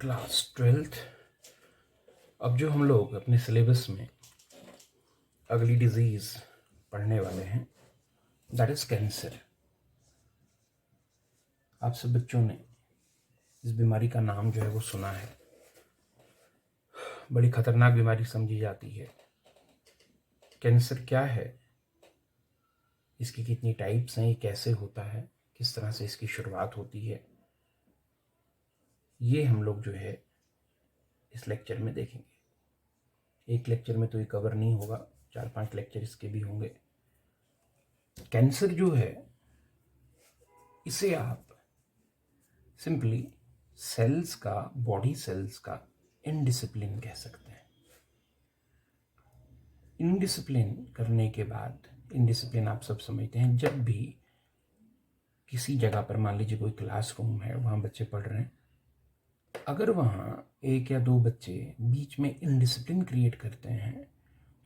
Class 12th। अब जो हम लोग अपने सिलेबस में अगली डिजीज़ पढ़ने वाले हैं दैट इज़ कैंसर। आप सब बच्चों ने इस बीमारी का नाम जो है वो सुना है। बड़ी खतरनाक बीमारी समझी जाती है। कैंसर क्या है, इसकी कितनी टाइप्स हैं, ये कैसे होता है, किस तरह से इसकी शुरुआत होती है, ये हम लोग जो है इस लेक्चर में देखेंगे। एक लेक्चर में तो ये कवर नहीं होगा, 4-5 लेक्चर इसके भी होंगे। कैंसर जो है इसे आप सिंपली सेल्स का, बॉडी सेल्स का इनडिसिप्लिन कह सकते हैं। इनडिसिप्लिन करने के बाद, इनडिसिप्लिन आप सब समझते हैं, जब भी किसी जगह पर मान लीजिए कोई क्लासरूम है, वहाँ बच्चे पढ़ रहे हैं, अगर वहाँ 1 या 2 बच्चे बीच में इनडिसिप्लिन क्रिएट करते हैं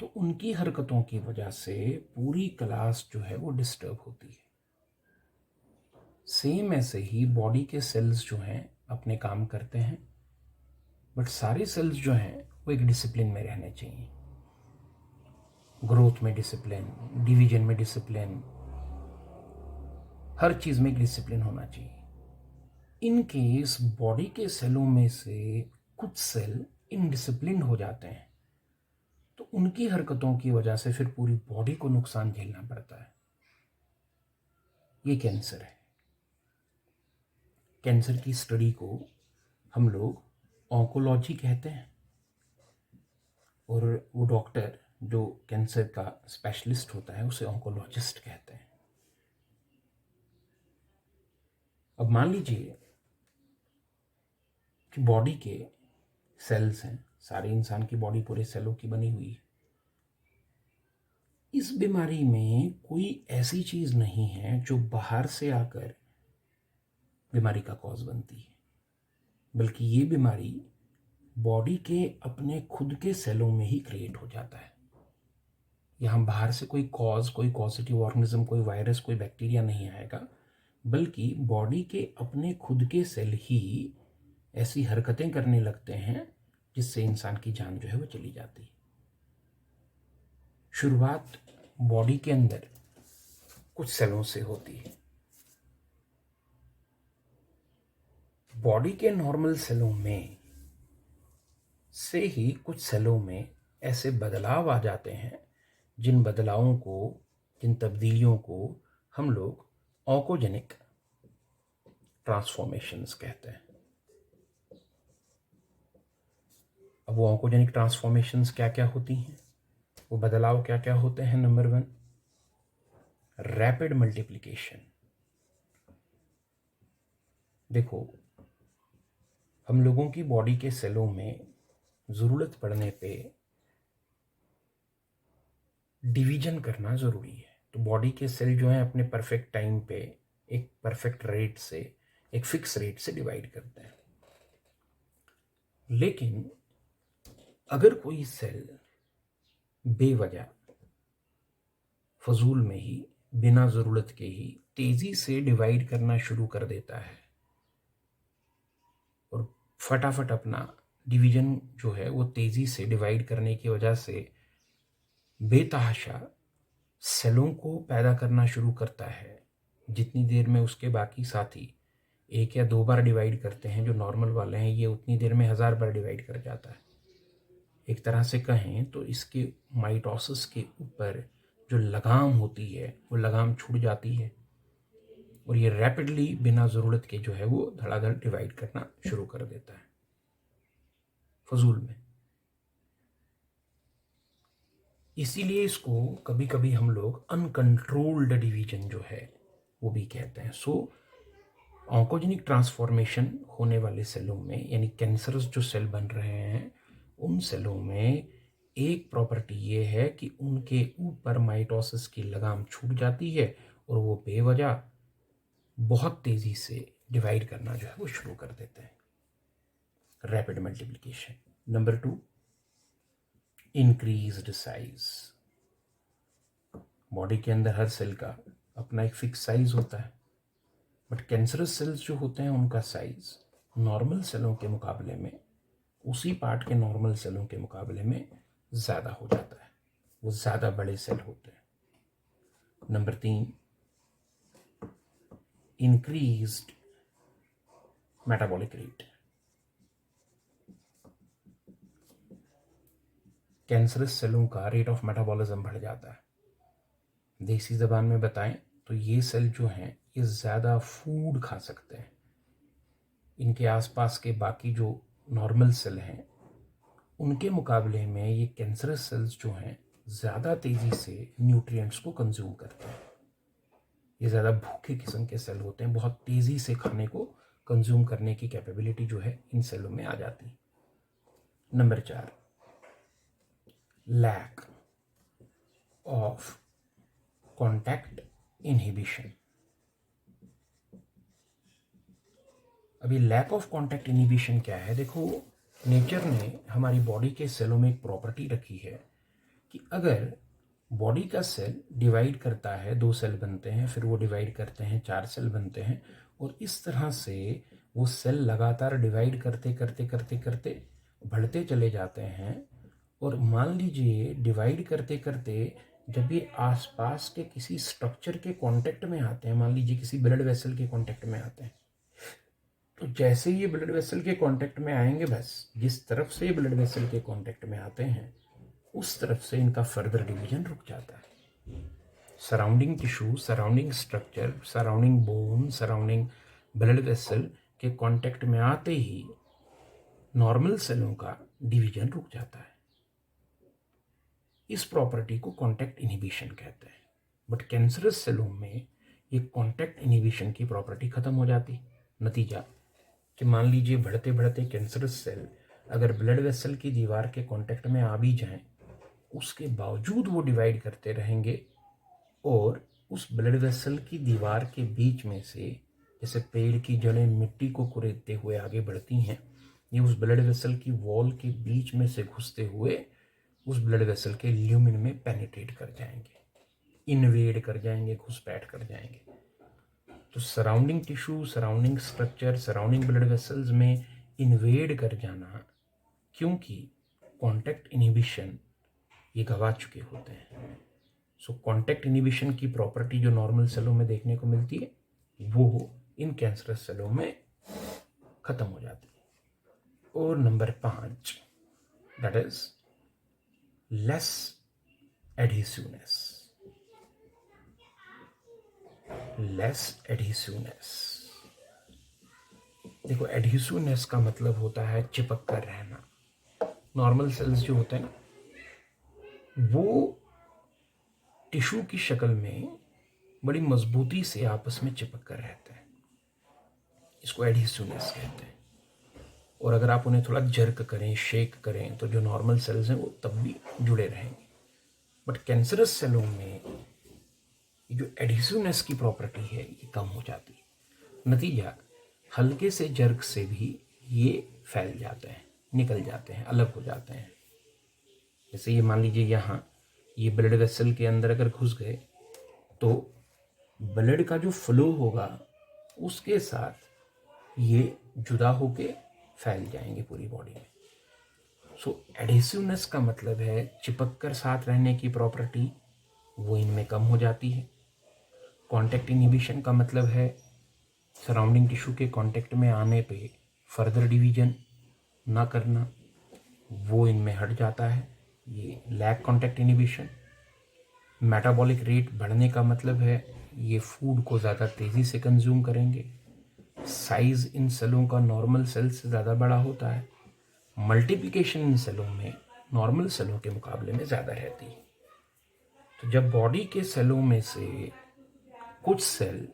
तो उनकी हरकतों की वजह से पूरी क्लास जो है वो डिस्टर्ब होती है। सेम ऐसे ही बॉडी के सेल्स जो हैं अपने काम करते हैं, बट सारे सेल्स जो हैं वो एक डिसिप्लिन में रहने चाहिए। ग्रोथ में डिसिप्लिन, डिवीजन में डिसिप्लिन, हर चीज़ में एक डिसिप्लिन होना चाहिए। इन केस बॉडी के सेलों में से कुछ सेल इनडिसिप्लिन हो जाते हैं तो उनकी हरकतों की वजह से फिर पूरी बॉडी को नुकसान झेलना पड़ता है। ये कैंसर है। कैंसर की स्टडी को हम लोग ऑन्कोलॉजी कहते हैं, और वो डॉक्टर जो कैंसर का स्पेशलिस्ट होता है उसे ऑन्कोलॉजिस्ट कहते हैं। अब मान लीजिए कि बॉडी के सेल्स हैं, सारे इंसान की बॉडी पूरे सेलों की बनी हुई है। इस बीमारी में कोई ऐसी चीज़ नहीं है जो बाहर से आकर बीमारी का कॉज बनती है, बल्कि ये बीमारी बॉडी के अपने खुद के सेलों में ही क्रिएट हो जाता है। यहाँ बाहर से कोई पॉजिटिव ऑर्गेनिज्म, कोई वायरस, कोई बैक्टीरिया नहीं आएगा, बल्कि बॉडी के अपने खुद के सेल ही ऐसी हरकतें करने लगते हैं जिससे इंसान की जान जो है वो चली जाती है। शुरुआत बॉडी के अंदर कुछ सेलों से होती है। बॉडी के नॉर्मल सेलों में से ही कुछ सेलों में ऐसे बदलाव आ जाते हैं जिन बदलावों को, जिन तब्दीलियों को हम लोग ऑन्कोजेनिक ट्रांसफॉर्मेशंस कहते हैं। अब वो ऑन्कोजेनिक ट्रांसफॉर्मेशंस क्या क्या होती हैं, वो बदलाव क्या क्या होते हैं? Number 1, rapid multiplication. देखो, हम लोगों की बॉडी के सेलों में ज़रूरत पड़ने पे डिवीजन करना ज़रूरी है। तो बॉडी के सेल जो हैं अपने परफेक्ट टाइम पे एक परफेक्ट रेट से, एक फिक्स रेट से डिवाइड करते हैं। लेकिन अगर कोई सेल बेवजह, फजूल में ही, बिना ज़रूरत के ही तेज़ी से डिवाइड करना शुरू कर देता है और फटाफट अपना डिवीजन जो है वो तेज़ी से डिवाइड करने की वजह से बेतहाशा सेलों को पैदा करना शुरू करता है, जितनी देर में उसके बाकी साथी 1 या 2 बार डिवाइड करते हैं जो नॉर्मल वाले हैं, ये उतनी देर में 1000 बार डिवाइड कर जाता है। एक तरह से कहें तो इसके माइटोसिस के ऊपर जो लगाम होती है वो लगाम छूट जाती है और ये रैपिडली बिना ज़रूरत के जो है वो धड़ाधड़ डिवाइड करना शुरू कर देता है फजूल में। इसीलिए इसको कभी कभी हम लोग अनकंट्रोल्ड डिवीजन जो है वो भी कहते हैं। सो ऑन्कोजेनिक ट्रांसफॉर्मेशन होने वाले सेलों में, यानी कैंसरस जो सेल बन रहे हैं उन सेलों में एक प्रॉपर्टी ये है कि उनके ऊपर माइटोसिस की लगाम छूट जाती है और वो बेवजह बहुत तेज़ी से डिवाइड करना जो है वो शुरू कर देते हैं। Rapid multiplication. Number 2, increased size. Body के अंदर हर सेल का अपना एक फिक्स साइज होता है, बट कैंसरस सेल्स जो होते हैं उनका साइज नॉर्मल सेलों के मुकाबले में, उसी पार्ट के नॉर्मल सेलों के मुकाबले में ज़्यादा हो जाता है, वो ज़्यादा बड़े सेल होते हैं। Number 3, increased metabolic rate. Cancerous सेलों का रेट ऑफ मेटाबॉलिज्म बढ़ जाता है। देसी ज़बान में बताएं तो ये सेल जो हैं ये ज़्यादा फूड खा सकते हैं। इनके आसपास के बाकी जो नॉर्मल सेल हैं उनके मुकाबले में ये कैंसरस सेल्स जो हैं ज़्यादा तेज़ी से न्यूट्रिएंट्स को कंज्यूम करते हैं। ये ज़्यादा भूखे किस्म के सेल होते हैं, बहुत तेज़ी से खाने को कंज्यूम करने की कैपेबिलिटी जो है इन सेलों में आ जाती है। Number 4, lack of contact inhibition. अभी लैक ऑफ कॉन्टैक्ट इनहिबिशन क्या है? देखो, नेचर ने हमारी बॉडी के सेलों में एक प्रॉपर्टी रखी है कि अगर बॉडी का सेल डिवाइड करता है, 2 सेल बनते हैं, फिर वो डिवाइड करते हैं, 4 सेल बनते हैं, और इस तरह से वो सेल लगातार डिवाइड करते करते करते करते बढ़ते चले जाते हैं। और मान लीजिए डिवाइड करते करते जब ये आसपास के किसी स्ट्रक्चर के कांटेक्ट में आते हैं, मान लीजिए किसी ब्लड वेसल के कांटेक्ट में आते हैं, तो जैसे ये ब्लड वेसल के कांटेक्ट में आएंगे, बस जिस तरफ से ये ब्लड वेसल के कांटेक्ट में आते हैं उस तरफ से इनका फर्दर डिवीजन रुक जाता है। Surrounding tissue, surrounding structure, surrounding bone, surrounding blood vessel के कांटेक्ट में आते ही नॉर्मल सेलों का डिवीजन रुक जाता है। इस प्रॉपर्टी को कांटेक्ट इनहिबिशन कहते हैं। बट कैंसरस सेलों में ये कांटेक्ट इनहिबिशन की प्रॉपर्टी खत्म हो जाती। नतीजा कि मान लीजिए बढ़ते बढ़ते कैंसरस सेल अगर ब्लड वेसल की दीवार के कांटेक्ट में आ भी जाएं, उसके बावजूद वो डिवाइड करते रहेंगे और उस ब्लड वेसल की दीवार के बीच में से, जैसे पेड़ की जड़ें मिट्टी को कुरेदते हुए आगे बढ़ती हैं, ये उस ब्लड वेसल की वॉल के बीच में से घुसते हुए उस ब्लड वेसल के ल्यूमिन में पेनिट्रेट कर जाएंगे, इन्वेड कर जाएंगे, घुसपैठ कर जाएंगे। तो surrounding tissue, surrounding structure, surrounding blood vessels में इन्वेड कर जाना, क्योंकि कॉन्टैक्ट इनहिबिशन ये गवा चुके होते हैं। सो कॉन्टैक्ट इनहिबिशन की प्रॉपर्टी जो नॉर्मल सेलों में देखने को मिलती है वो इन कैंसरस सेलों में खत्म हो जाती है। और number 5, that is less adhesiveness. Less adhesiveness, देखो एडहेसिवनेस का मतलब होता है चिपक कर रहना। नॉर्मल सेल्स जो होते हैं ना वो टिश्यू की शक्ल में बड़ी मजबूती से आपस में चिपक कर रहते हैं, इसको एडहेसिवनेस कहते हैं। और अगर आप उन्हें थोड़ा जर्क करें, शेक करें, तो जो नॉर्मल सेल्स हैं वो तब भी जुड़े रहेंगे। बट कैंसरस सेलों में जो एडहेसिवनेस की प्रॉपर्टी है ये कम हो जाती है। नतीजा हल्के से जर्क से भी ये फैल जाते हैं, निकल जाते हैं, अलग हो जाते हैं। जैसे ये मान लीजिए यहाँ ये ब्लड वेसल के अंदर अगर घुस गए तो ब्लड का जो फ्लो होगा उसके साथ ये जुदा होके फैल जाएंगे पूरी बॉडी में। सो एडहेसिवनेस का मतलब है चिपक कर साथ रहने की प्रॉपर्टी, वो इनमें कम हो जाती है। कॉन्टैक्ट इनहिबिशन का मतलब है सराउंडिंग टिश्यू के कांटेक्ट में आने पे फर्दर डिवीजन ना करना, वो इनमें हट जाता है। ये lack contact inhibition. Metabolic rate बढ़ने का मतलब है ये फूड को ज़्यादा तेज़ी से कंज्यूम करेंगे। साइज़ इन सेलों का नॉर्मल सेल से ज़्यादा बड़ा होता है। मल्टीप्लिकेशन इन सेलों में नॉर्मल सेलों के मुकाबले में ज़्यादा रहती है। तो जब बॉडी के सेलों में से कुछ सेल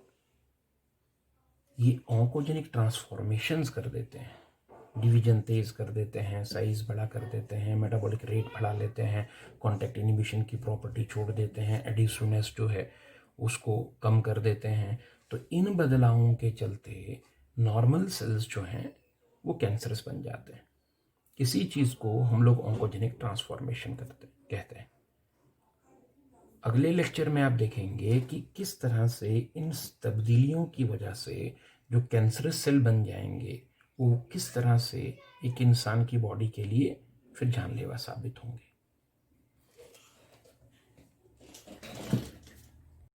ये ऑन्कोजेनिक ट्रांसफॉर्मेशंस कर देते हैं, डिवीजन तेज कर देते हैं, साइज बड़ा कर देते हैं, मेटाबॉलिक रेट बढ़ा लेते हैं, कॉन्टैक्ट इनहिबिशन की प्रॉपर्टी छोड़ देते हैं, एडिसोनेस जो है उसको कम कर देते हैं, तो इन बदलावों के चलते नॉर्मल सेल्स जो हैं वो कैंसरस बन जाते हैं। इसी चीज़ को हम लोग ऑन्कोजेनिक ट्रांसफॉर्मेशन कहते हैं। अगले लेक्चर में आप देखेंगे कि किस तरह से इन तब्दीलियों की वजह से जो कैंसरस सेल बन जाएंगे वो किस तरह से एक इंसान की बॉडी के लिए फिर जानलेवा साबित होंगे।